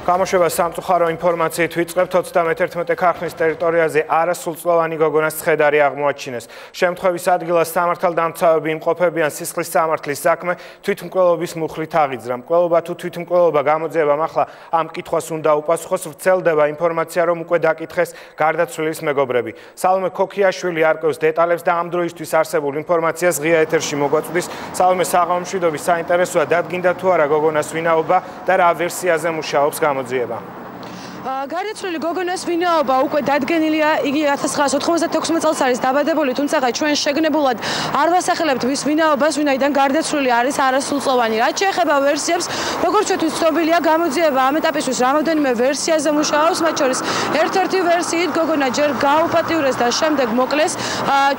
გამოშვება სამწუხარო ინფორმაციით ვიწყებთ 31 ქარხნის ტერიტორიაზე არასრულწლოვანი გოგონას ცხედარი აღმოაჩინეს. შემთხვევის ადგილას სამართალდამცავები იმყოფებიან სისხლის სამართლის საქმე თვითმკვლელობის მუხლით აღიძრა. მკვლელობა თუ თვითმკვლელობა გამოძიებამ ახლა ამ კითხვას უნდა უპასუხოს, ვრცელდება ინფორმაცია, რომ უკვე დაკითხეს გარდაცვლილის მეგობრები. სალომე ქოქიაშვილი არკვევს დეტალებს და ამ დროისთვის არსებულ ინფორმაციას ღია ეთერში მოგვაწვდის. სალომე, საღამომშვიდობის საინტერესოა, დადგინდა თუ არა გოგონას ვინაობა და რა ვერსიაზე მუშაობს გამოძიება? გარდაცვლილი გოგონას ვინაობა უკვე დადგენილია, იგი 1996 წელს არის დაბადებული, თუმცა ჩვენ შეგნებულად არ ვასახელებთ ვის ვინაობას, ვინაიდან გარდაცვლილი არის არასრულწლოვანი. რაც შეეხება ვერსიებს, როგორც ჩვენთვის ცნობილია, გამოძიება ამ ეტაპისთვის რამოდენიმე ვერსიაზე მუშაობს, მათ შორის ერთ-ერთი ვერსიით გოგონა ჯერ გაუპატიურეს და შემდეგ მოკლეს.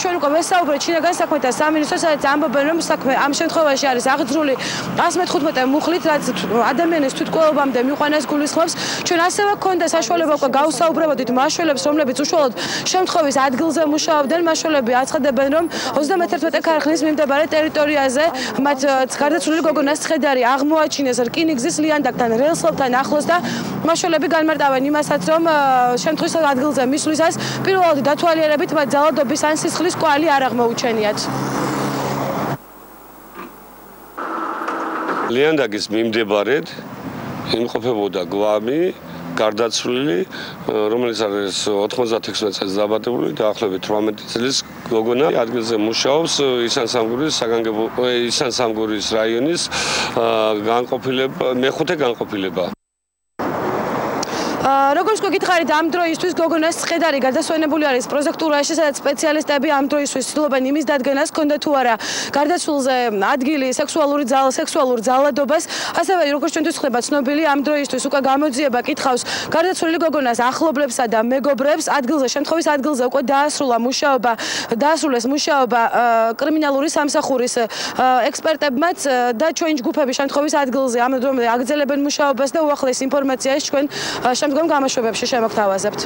ჩვენ უკვე ვესაუბრეთ შინაგან საქმეთა სამინისტროს, სადაც ამბობენ, რომ საქმე ამ შემთხვევაში არის აღძრული 115 მუხლით, რაც ადამიანის თვითმკვლელობამდე მიყვანას გულისხმობს. ჩვენ ასევე და საშუალება უკვე გავსაუბრებოდით მაშველებს, რომლებიც უშუალოდ შემთხვევის ადგილზე მუშაობდნენ. მაშველები აცხადებენ, რომ 31 ქარხნის მიმდებარე ტერიტორიაზე მათ გარდაცვლილი გოგონას ცხედარი აღმოაჩინეს რკინიგზის ლიანდაგთან რელსთან ახლოს და მაშველები განმარტავენ იმასაც, რომ შემთხვევის ადგილზე მისვლისას პირველადი დათვალიერებით მათ ძალადობის ან სისხლის კვალი არ აღმოუჩენიათ. ლიანდაგის მიმდებარედ იმყოფებოდა გვამი გარდაცვლილი, რომელიც არის 96 წელს დაბადებული, დაახლოებით 18 წლის გოგონა. ადგილზე მუშაობს ისან-სამგორის რაიონის მეხუთე განყოფილება. როგორც გითხარით, ამ დროისთვის გოგონას ცხედარი გადასვენებული არის პროექტურაში, სადაც სპეციალისტები ამ დროისთვის ცდილობენ იმის დადგენას, ქონდა თუ არა გარდაცვლილზე ადგილი სექსუალურ ძალადობას. ასევე როგორც ჩვენთვის ხდება ცნობილი, ამ დროისთვის უკვე გამოძიება კითხავს გარდაცვლილი გოგონას ახლობლებსა და მეგობრებს. შემთხვევის ადგილზე უკვე დაასრულეს მუშაობა კრიმინალური სამსახურის ექსპერტებმაც და ჩვენი ჯგუფები შემთხვევის ადგილზე ამ დრომდე აგრძელებენ მუშაობას და უახლეს ინფორმაციას ჩვენ შემდგომ გამოშვებებში შემოგთავაზებთ.